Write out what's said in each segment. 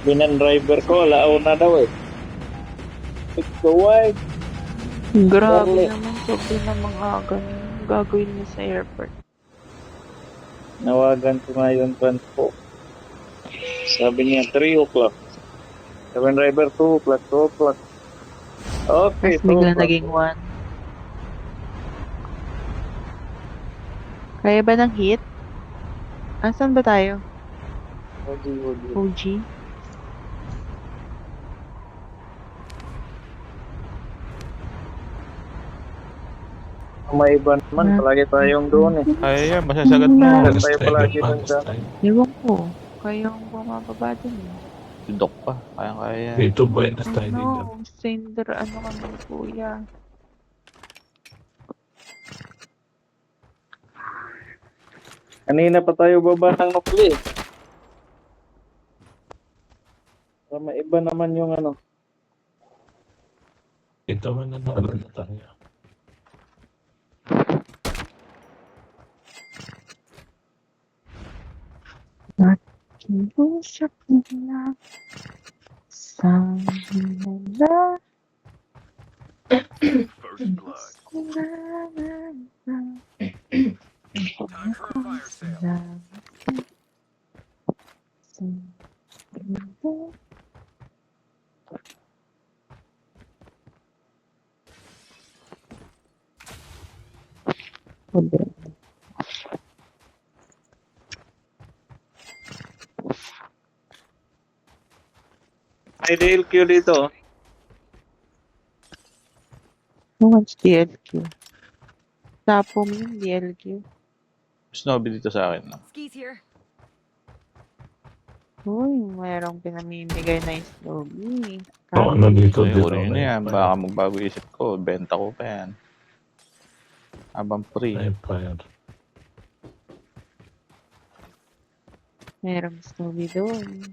Binan driver ko, launa daw eh. Ikaw Grabe Orle. naman, sobrang namang aga na gagawin niya sa airport. Nawagan ko ngayon po. Sabi niya 3 o'clock. Sabi ng driver 2 o'clock, 2 o'clock. Okay, Tapos 2 bigla o'clock. naging 1. Kaya ba ng hit? Asan ba tayo? Odi. OG? May iba naman, palagi tayong doon eh. Ay, masasagad mo. Lahat Alas tayo tayo palagi pa, doon alas sa... tayo. Ewan ko. Kayong bumababa din eh. Si Doc pa. Kaya. Dito, buenas tayo dito. No, sender, ano kami kuya. Kanina pa tayo baba ng nukli. Para maiba naman yung ano. Ito man na naman na tayo. Kiusap nila sa nila. First blood. Time for a fire sale. May DLQ dito. Who wants DLQ? Tapo mo yung DLQ. Snobby dito sa akin. No? Skis here. Uy, mayroong pinamimigay na Snowbie. Oo, nandito Ay, dito. uri nyo yan. Baka magbago isip ko. Benta ko pa yan. Abang free. Empire. Mayroong Snowbie doon.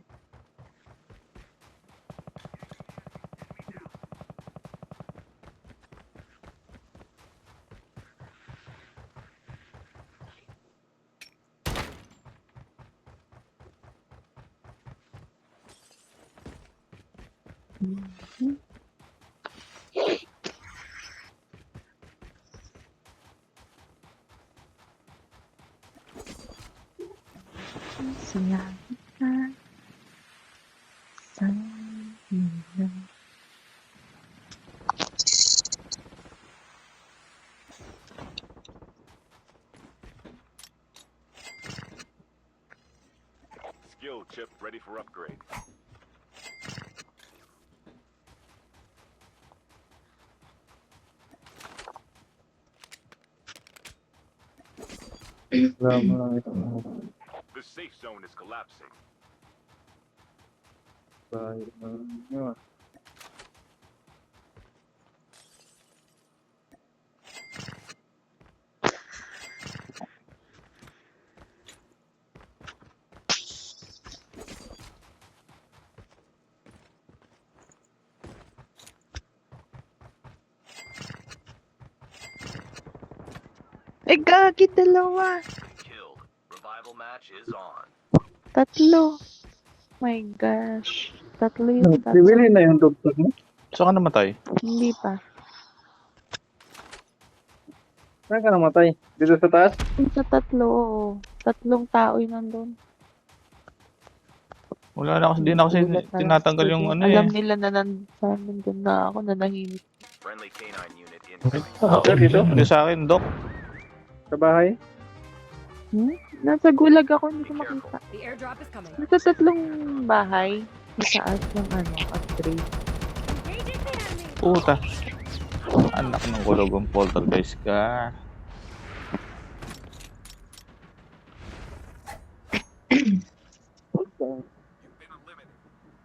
Sinabi ka sa inyo. Skill chip ready for upgrade. The safe zone is collapsing. Eh, gagi, dalawa. Killed. Revival match is on. Tatlo. My gosh. Tatlo yung tatlo. Bibili na yung doktor mo. Saan ka namatay? Hindi pa. Saan ka namatay? Dito sa taas? Yung sa tatlo, oo. Tatlong tao yun nandun. Wala na kasi. Di na kasi Gulat na lang tinatanggal sila. yung ano Alam eh. nila na nandun na ako, nanahimik. Friendly canine unit incoming. Sir, dito? Hindi sa akin, Doc. Sa bahay? Nasa gulag ako, hindi ko makita. The airdrop is coming. Nasa tatlong bahay. Sa taas yung upgrade. Engaging the enemy. Puta. Anak ng kulogong poltergeist ka. You've been eliminated.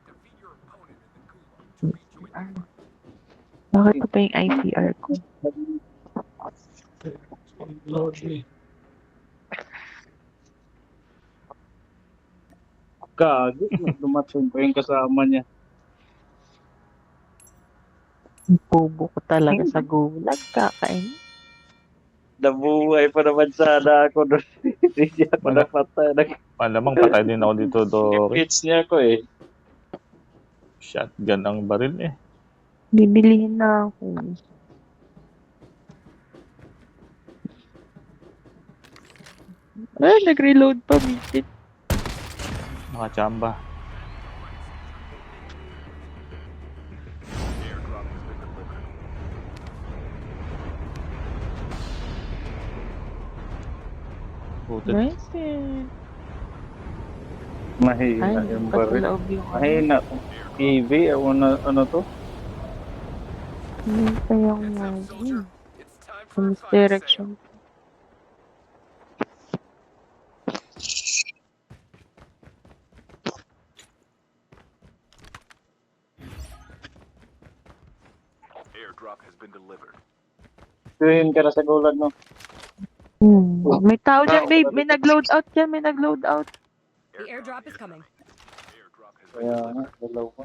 Defeat your opponent in the gulag to rejoin the Bakit ko pa yung ICR ko? Lovely. Gago. Dumating pa yung kasama niya. Bobo ko talaga sa gulag. Kakain. Nabuhay pa naman sana ako doon. Hindi niya ako Wala. napatay. Malamang patay din ako dito, Doc. Nag-pitch niya ako eh. Shotgun ang baril eh. Bibilihin na ako. Ay, nag-reload pa, bisit. Nakachamba. Airdrop has been delivered. Booted. Nice eh. Mahina Ay, yung baril. pasaloob yung Mahina. EV, ano to? Hindi pa yung Soldier, it's time sa for a fire misdirection. sale. Airdrop has been delivered. Tuhin ka na sa gulag, no? May tao dyan, babe. May nag-load out dyan. May nag-load out. The airdrop is coming. Airdrop has been Kaya delivered. nga, dalaw ko.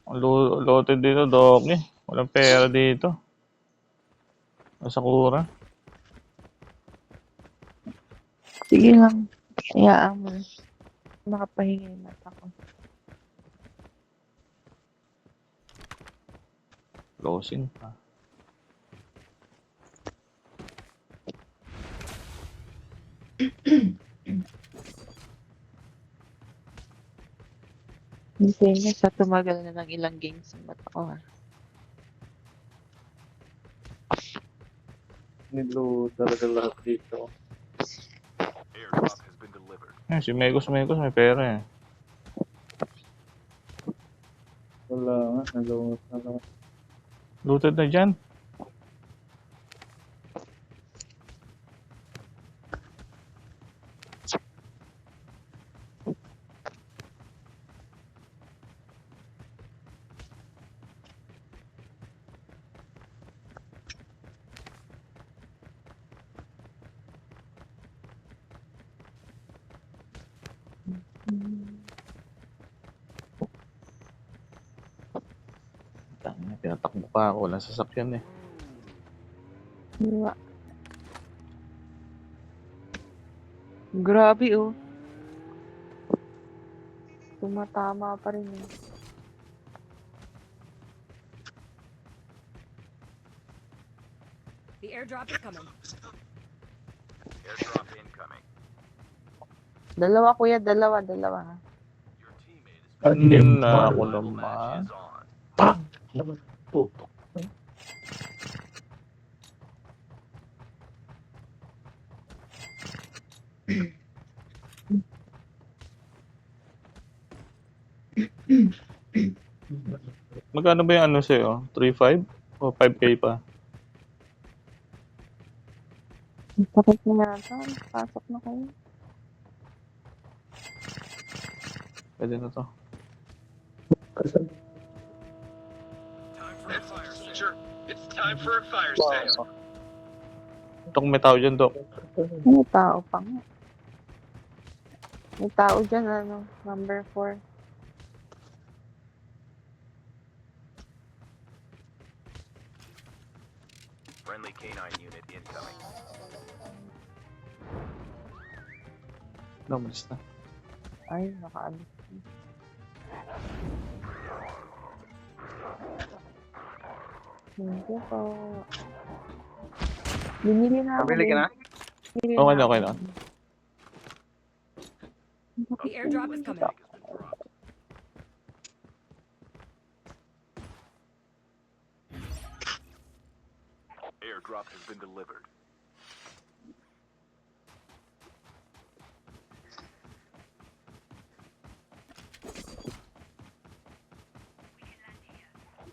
Ang loaded dito, Doc eh. Walang pera dito. Nasa kura. Sige lang. Hayaan mo. Makapahinga yung mata ko. Closing pa. Hindi niya sa tumagal na ng ilang games yung mata ko ha. Nilo talaga lahat dito. Airdrop has been delivered. Si Megos may pera eh. Wala nga, nalungot na lang. Looted na dyan. Tangina, tinatakbo pa ako. Walang sasakyan eh. Diba? Grabe oh. Tumatama pa rin eh. The airdrop is coming. Airdrop incoming. Dalawa kuya, dalawa. Your teammate has Anim Na pa. ako been naman. match is on. Pak! Naman. Puto. Magkano ba yung ano sa'yo? 3.5? O 5K pa? Sakit na yata. Pasok na kayo. Pwede na to. Kasan? Time for a fire sale. It's time for a fire sale. Itong may tao dyan, Doc. May tao pa nga. May tao dyan, ano, number 4. Friendly canine unit incoming. Namalis na. Ay, nakaalis. Thank you po. Binili na ako. Pabili ka na? Binili Okay na, ako. okay na. The airdrop is coming. Airdrop has been delivered.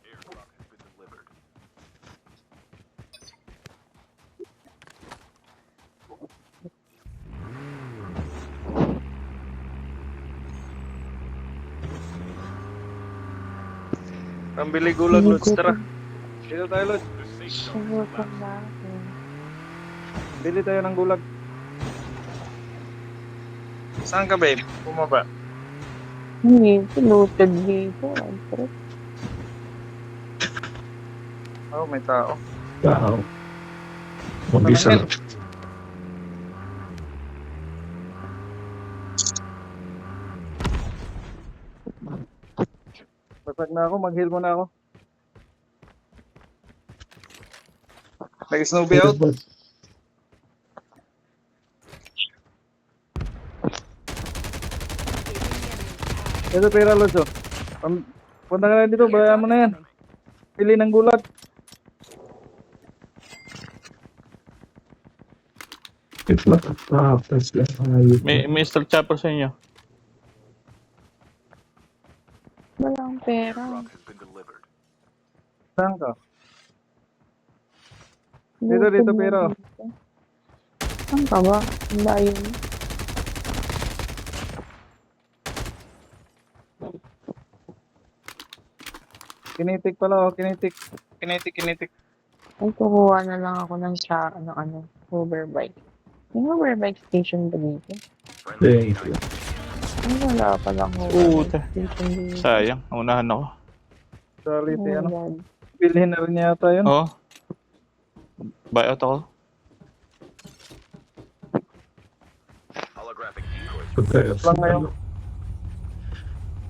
Airdrop has been delivered. Pambili gulag, Lods. Tara. Dito tayo, Lods. The safe zone is Subukan collapsing. na ako. Bili tayo ng gulag. Saan ka, babe? Bumaba. Hindi, piloted dito. Ang trip. Oh, may tao. Tao. Mag-isa lang. Sag na ako, mag-heal muna ako. Nag-snowbie out. Ito pera, Loso. Punta ka na dito, The bayan mo airdrop na is yan. coming. Pili ng gulat. It's not a trap. That's just how you May Mr. Chopper sa inyo. Wala akong pera. Airdrop has been delivered. Saan ka? Dito, pera. Saan ka ba? Ang layo mo. Kinitik pala, oh. Kinitik. Kinitik. Ay, kukuha na lang ako ng hoverbike. May hoverbike station ba dito? Friendly Thank you. Ay, wala palang Puta. hoverbike station dito. Sayang, unahan ako. Sorry, Oh si my ano. God. Bilhin na rin yata yun. Oo. Buyout ako. holographic decoys. Prepare. Lang ngayon.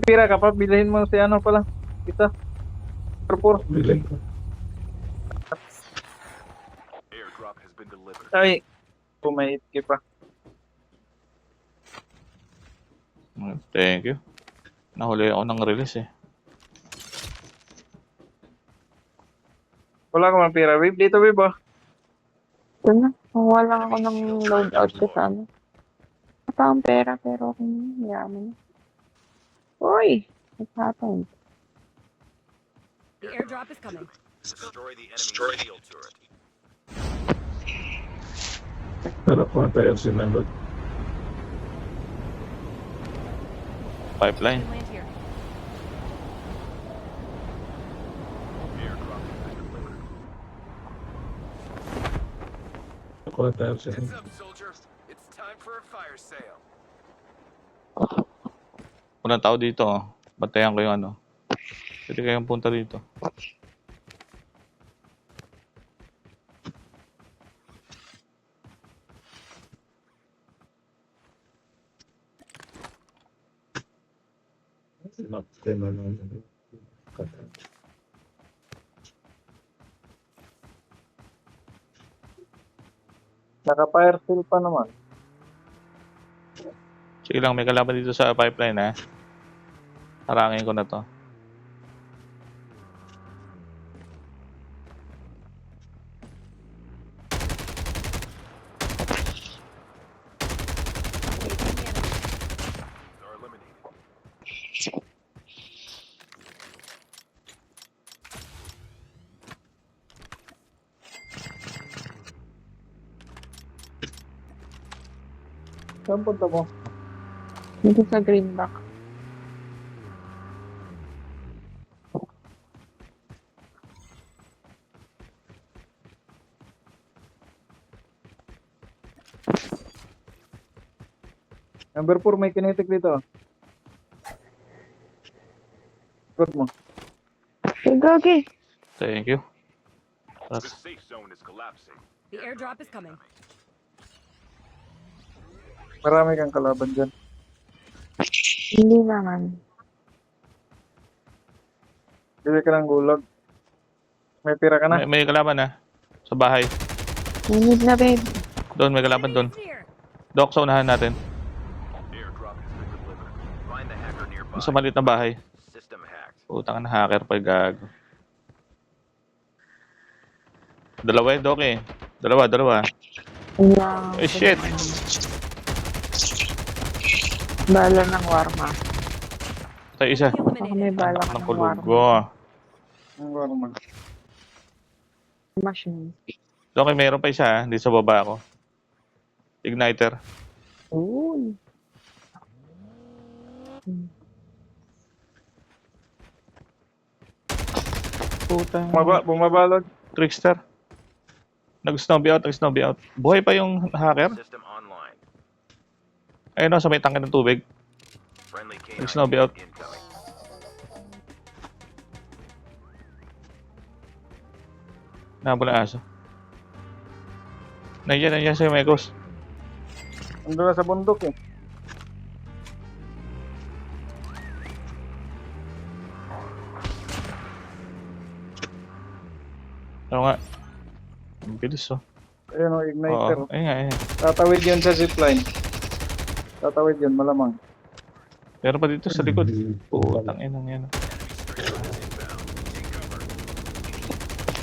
Pira ka pa, bilhin mo si ano pala. Kita. Purpur. Bilay ko. Airdrop has been delivered. Ay. Pumait ka pa. Thank you. Nahuli ako ng release eh. Wala ka man pira, Wib. Dito, Wib, oh. Ito na. Kukuha lang ako ng loadout ko sa ano. Wala akong pera pero okay na. Yaman na. Uy! What happened? The airdrop is coming. Destroy the enemy shield turret. Pero kung tayo sinandot. Pipeline. Land here. Airdrop has been delivered. Kung tayo Heads sinandot. up, soldier. It's time for a fire sale. Walang tao dito oh. Bantayan ko yung ano. Pwede kayong punta dito. Not them alone. Naka-fire seal pa naman. Sige lang, may kalaban dito sa pipeline ha. Harangin ko na to. Are eliminated. Saan punta mo? Dito sa Greenback. Number 4, may kinetic dito. Good mo. Hey, Gagi! Thank you. The Tapos, safe zone is collapsing. The airdrop is coming. Marami kang kalaban dyan. Hindi naman. Bili ka ng gulag. May pira ka na. may kalaban ha. Sa bahay. Need na, babe. Doon, may kalaban doon. Enemies here. Doc, sa unahan natin. Airdrop has been delivered. Find the hacker nearby. Sa maliit na bahay. System hacked. Utang na hacker pa gago. Dalawa eh, Doc eh. Dalawa. Wow. Eh, shit! Bala ng warma. Tayo isa. Baka may bala ka Ng ng kulog warma. ko. Ang naman. Machine. Doc, eh, meron pa isa ha. Hindi sa baba ako. Igniter. Ooh. Puta. Bumabalog. Trickster. Nag-snobby out. Buhay pa yung hacker? System online. Ayun o, sa may tangke ng tubig. Friendly Snobby out. incoming. Nahabol ang aso. Nandiyan sa Mekos. Ando na sa bundok eh. Oo nga. Ang bilis oh. Ayun o, igniter. Oo, ayun nga, ayun. Tatawid yun sa zipline. Tatawid yun, malamang. Meron pa dito sa likod. Putang inang yan.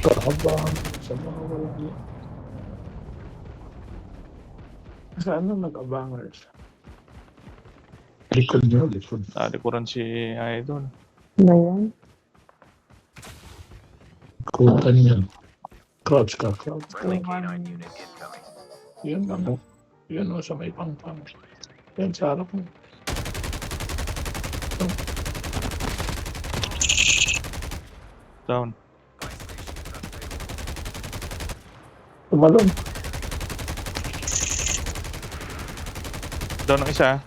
Kakabang sa mga wala niya. Saan na nag-abangers? Likod niyo, likod. Nalikuran si Idol. Ba yan? Kutan niya. Crouch ka, crouch ka. Tuhan. Yan lang mo. Yan o, sa may pangpang. Yan, sa harap mo. Down. Tumalon. Down ang isa.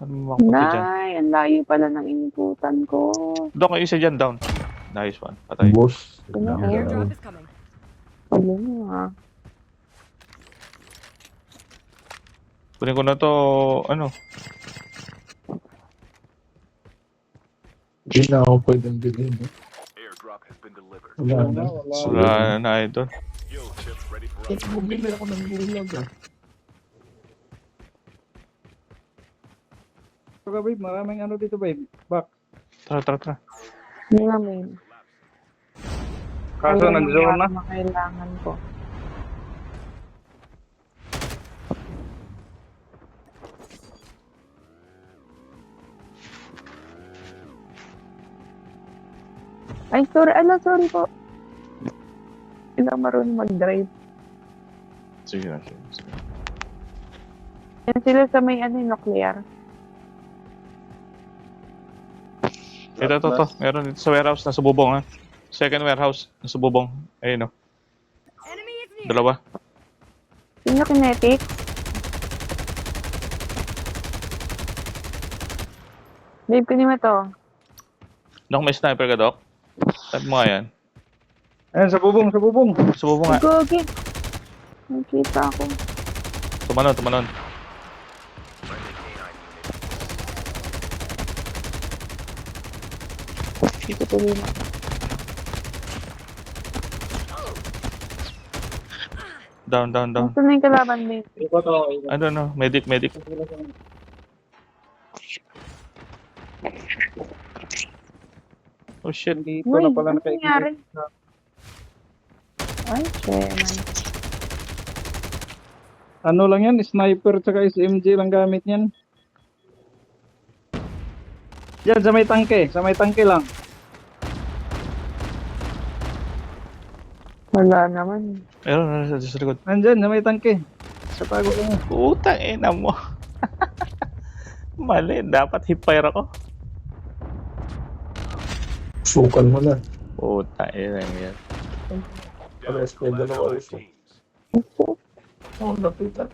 Ano mo dyan? Nay, ang layo pala ng inputan ko. Doon kayo isa dyan, down. Nice one. Patay. Boss. Ano, Airdrop is coming. Pwede mo ah. Kunin ko na to, ano. Hindi na ako pwedeng bilhin. Eh. Airdrop has been delivered. Wala na. Wala na Idol. Yo, chips ready for Ba't bumili ako ng bulag ah? Saka babe, maraming ano dito babe. Back. Tara, tara, tara. Hindi namin. Kaso nag-zone na. Kailangan ko. Ay, sorry. Ala, sorry po. Hindi ako marunong mag-drive. Sige na, sige. Sige. Yan sila sa may ano, nuclear. Ito. Meron dito sa warehouse, nasa bubong ha. Second warehouse, nasa bubong. Ayun o. Enemy is near. Dalawa. Sino kinetic? Babe, kunin mo to. Dok, may sniper ka, Dok? Type mo nga yan. Ayun, sa bubong, sa bubong. Sa bubong nga. Gogi. Nakita ako. Tumanon. Dito tuloy mo. Down. Gusto na yung kalaban, babe. Iko to. I don't know. Medic. Oh shit. Dito Uy, na pala ano nangyari? Ay, chairman. Ano lang yan, sniper tsaka SMG lang gamit niyan. Yan, sa may tangke lang. Wala naman. Meron sa likod. Nandyan, sa may tangke. Sa tago lang yan. Putang ina mo. Mali, dapat hipfire ako. Sukan mo na. Putang ina yan. Pares ko yung dalawa uso. Oh, napitan.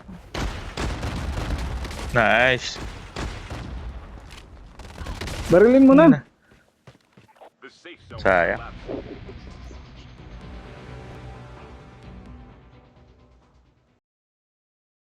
Nice. Barilin mo na. the safe zone. Sayang. Collapsed.